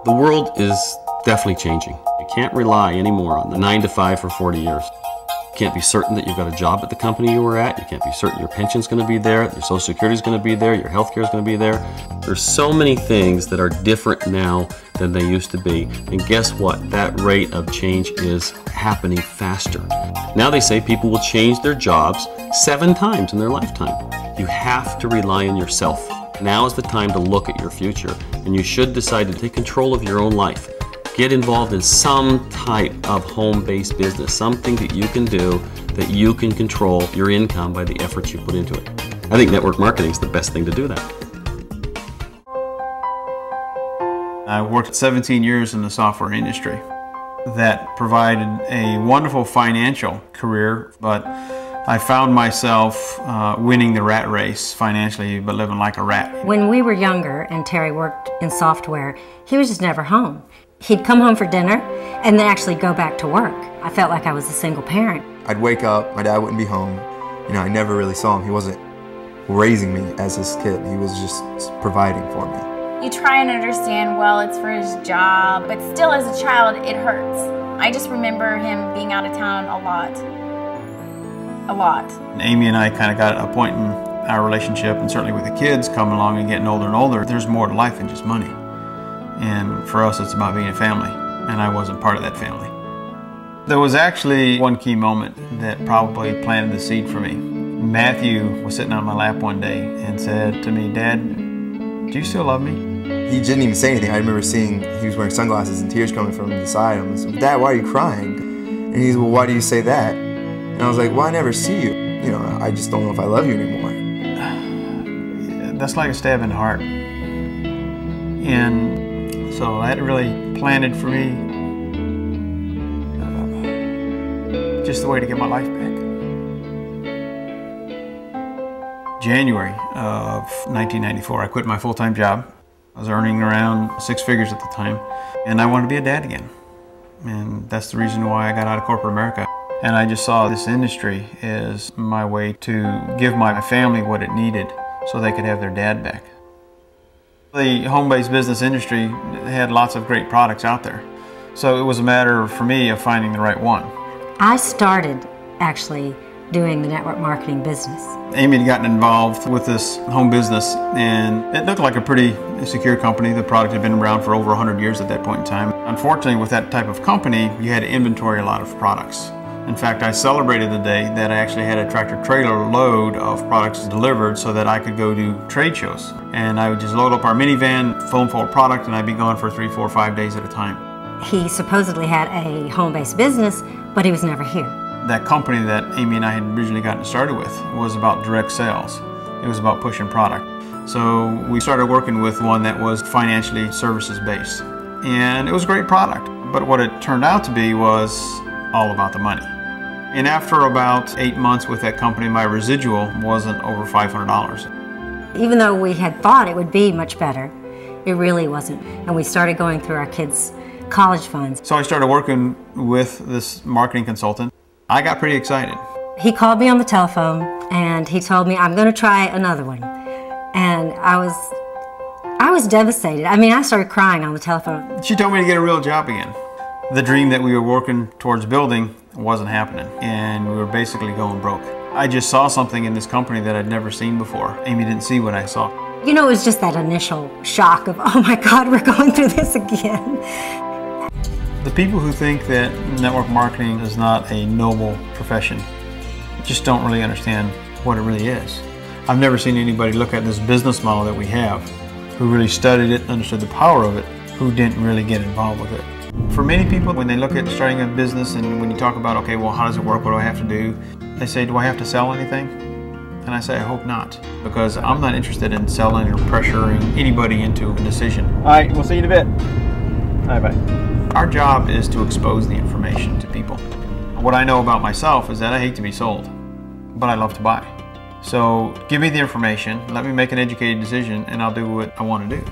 The world is definitely changing. You can't rely anymore on the 9 to 5 for 40 years. You can't be certain that you've got a job at the company you were at. You can't be certain your pension's going to be there, your Social Security is going to be there, your health care is going to be there. There's so many things that are different now than they used to be. And guess what? That rate of change is happening faster. Now they say people will change their jobs 7 times in their lifetime. You have to rely on yourself. Now is the time to look at your future, and you should decide to take control of your own life. Get involved in some type of home-based business, something that you can do that you can control your income by the efforts you put into it. I think network marketing is the best thing to do that. I worked 17 years in the software industry. That provided a wonderful financial career, but I found myself winning the rat race financially, but living like a rat. When we were younger and Terry worked in software, he was just never home. He'd come home for dinner and then actually go back to work. I felt like I was a single parent. I'd wake up, my dad wouldn't be home. You know, I never really saw him. He wasn't raising me as his kid. He was just providing for me. You try and understand, well, it's for his job, but still as a child, it hurts. I just remember him being out of town a lot. A lot. Amy and I kind of got a point in our relationship, and certainly with the kids coming along and getting older and older, there's more to life than just money. And for us, it's about being a family, and I wasn't part of that family. There was actually one key moment that probably planted the seed for me. Matthew was sitting on my lap one day and said to me, "Dad, do you still love me?" He didn't even say anything. I remember seeing he was wearing sunglasses and tears coming from the side of him. I said, "Dad, why are you crying?" And he's, "Well, why do you say that?" And I was like, "Well, I never see you. You know, I just don't know if I love you anymore." That's like a stab in the heart. And so that really planted for me just the way to get my life back. January of 1994, I quit my full-time job. I was earning around 6 figures at the time, and I wanted to be a dad again. And that's the reason why I got out of corporate America. And I just saw this industry as my way to give my family what it needed so they could have their dad back. The home-based business industry had lots of great products out there. So it was a matter for me of finding the right one. I started actually doing the network marketing business. Amy had gotten involved with this home business, and it looked like a pretty secure company. The product had been around for over 100 years at that point in time. Unfortunately, with that type of company, you had to inventory a lot of products. In fact, I celebrated the day that I actually had a tractor-trailer load of products delivered so that I could go do trade shows. And I would just load up our minivan, foam full of product, and I'd be gone for 3, 4, 5 days at a time. He supposedly had a home-based business, but he was never here. That company that Amy and I had originally gotten started with was about direct sales. It was about pushing product. So we started working with one that was financially services-based. And it was a great product. But what it turned out to be was all about the money. And after about 8 months with that company, my residual wasn't over $500. Even though we had thought it would be much better, it really wasn't. And we started going through our kids' college funds. So I started working with this marketing consultant. I got pretty excited. He called me on the telephone and he told me, "I'm going to try another one." And I was devastated. I mean, I started crying on the telephone. She told me to get a real job again. The dream that we were working towards building wasn't happening, and we were basically going broke. I just saw something in this company that I'd never seen before. Amy didn't see what I saw. You know, it was just that initial shock of, oh my God, we're going through this again. The people who think that network marketing is not a noble profession just don't really understand what it really is. I've never seen anybody look at this business model that we have who really studied it, understood the power of it, who didn't really get involved with it. For many people, when they look at starting a business and when you talk about, okay, well, how does it work? What do I have to do? They say, do I have to sell anything? And I say, I hope not, because I'm not interested in selling or pressuring anybody into a decision. All right, we'll see you in a bit. Bye-bye. Our job is to expose the information to people. What I know about myself is that I hate to be sold, but I love to buy. So give me the information, let me make an educated decision, and I'll do what I want to do.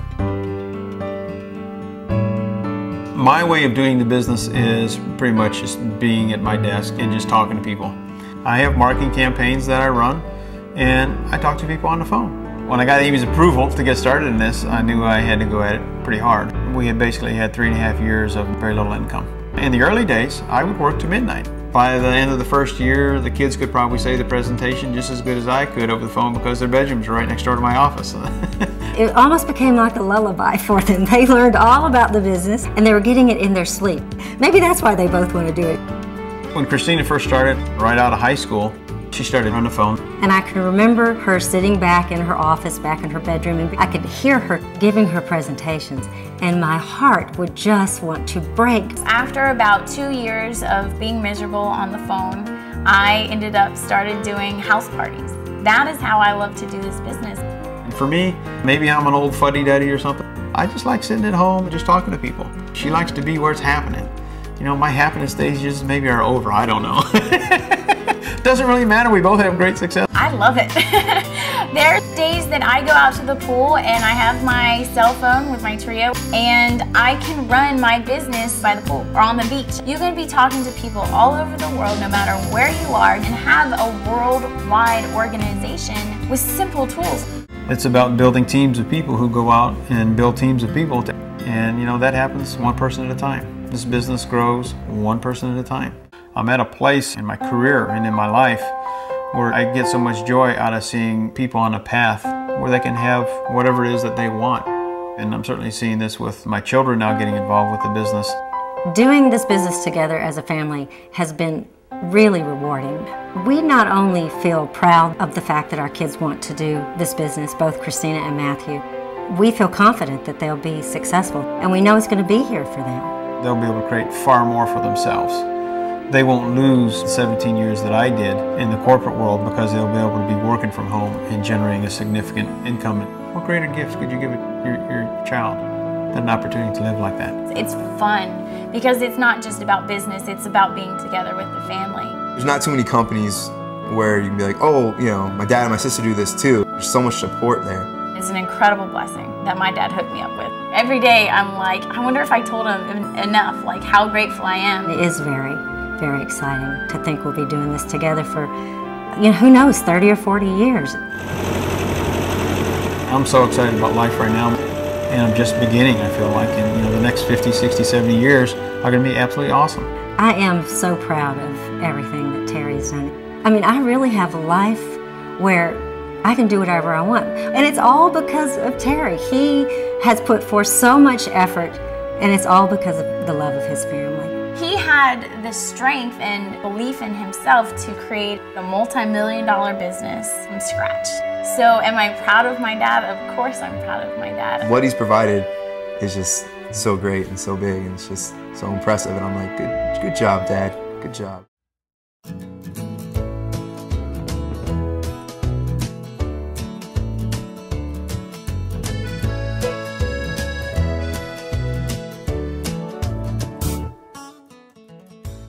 My way of doing the business is pretty much just being at my desk and just talking to people. I have marketing campaigns that I run, and I talk to people on the phone. When I got Amy's approval to get started in this, I knew I had to go at it pretty hard. we had basically had 3.5 years of very little income. In the early days, I would work to midnight. By the end of the first year, the kids could probably say the presentation just as good as I could over the phone because their bedrooms were right next door to my office. It almost became like a lullaby for them. They learned all about the business and they were getting it in their sleep. Maybe that's why they both want to do it. When Christina first started, right out of high school, she started on the phone. And I can remember her sitting back in her office, back in her bedroom, and I could hear her giving her presentations, and my heart would just want to break. After about 2 years of being miserable on the phone, I ended up started doing house parties. That is how I love to do this business. And for me, maybe I'm an old fuddy-duddy or something. I just like sitting at home and just talking to people. She likes to be where it's happening. You know, my happiness stages maybe are over, I don't know. Doesn't really matter, we both have great success. I love it. There are days that I go out to the pool and I have my cell phone with my trio and I can run my business by the pool or on the beach. You can be talking to people all over the world, no matter where you are, and have a worldwide organization with simple tools. It's about building teams of people who go out and build teams of people. And you know, that happens one person at a time. This business grows one person at a time. I'm at a place in my career and in my life where I get so much joy out of seeing people on a path where they can have whatever it is that they want. And I'm certainly seeing this with my children now getting involved with the business. Doing this business together as a family has been really rewarding. We not only feel proud of the fact that our kids want to do this business, both Christina and Matthew, we feel confident that they'll be successful, and we know it's going to be here for them. They'll be able to create far more for themselves. They won't lose the 17 years that I did in the corporate world because they'll be able to be working from home and generating a significant income. What greater gift could you give your child than an opportunity to live like that? It's fun because it's not just about business, it's about being together with the family. There's not too many companies where you can be like, oh, you know, my dad and my sister do this too. There's so much support there. It's an incredible blessing that my dad hooked me up with. Every day I'm like, I wonder if I told him enough, like how grateful I am. It is very, very exciting to think we'll be doing this together for, you know, who knows, 30 or 40 years. I'm so excited about life right now, and I'm just beginning, I feel like, and you know, the next 50, 60, 70 years are going to be absolutely awesome. I am so proud of everything that Terry's done. I mean, I really have a life where I can do whatever I want. And it's all because of Terry. He has put forth so much effort, and it's all because of the love of his family. He had the strength and belief in himself to create a multi-million-dollar business from scratch. So am I proud of my dad? Of course I'm proud of my dad. What he's provided is just so great and so big, and it's just so impressive. And I'm like, good job, Dad. Good job.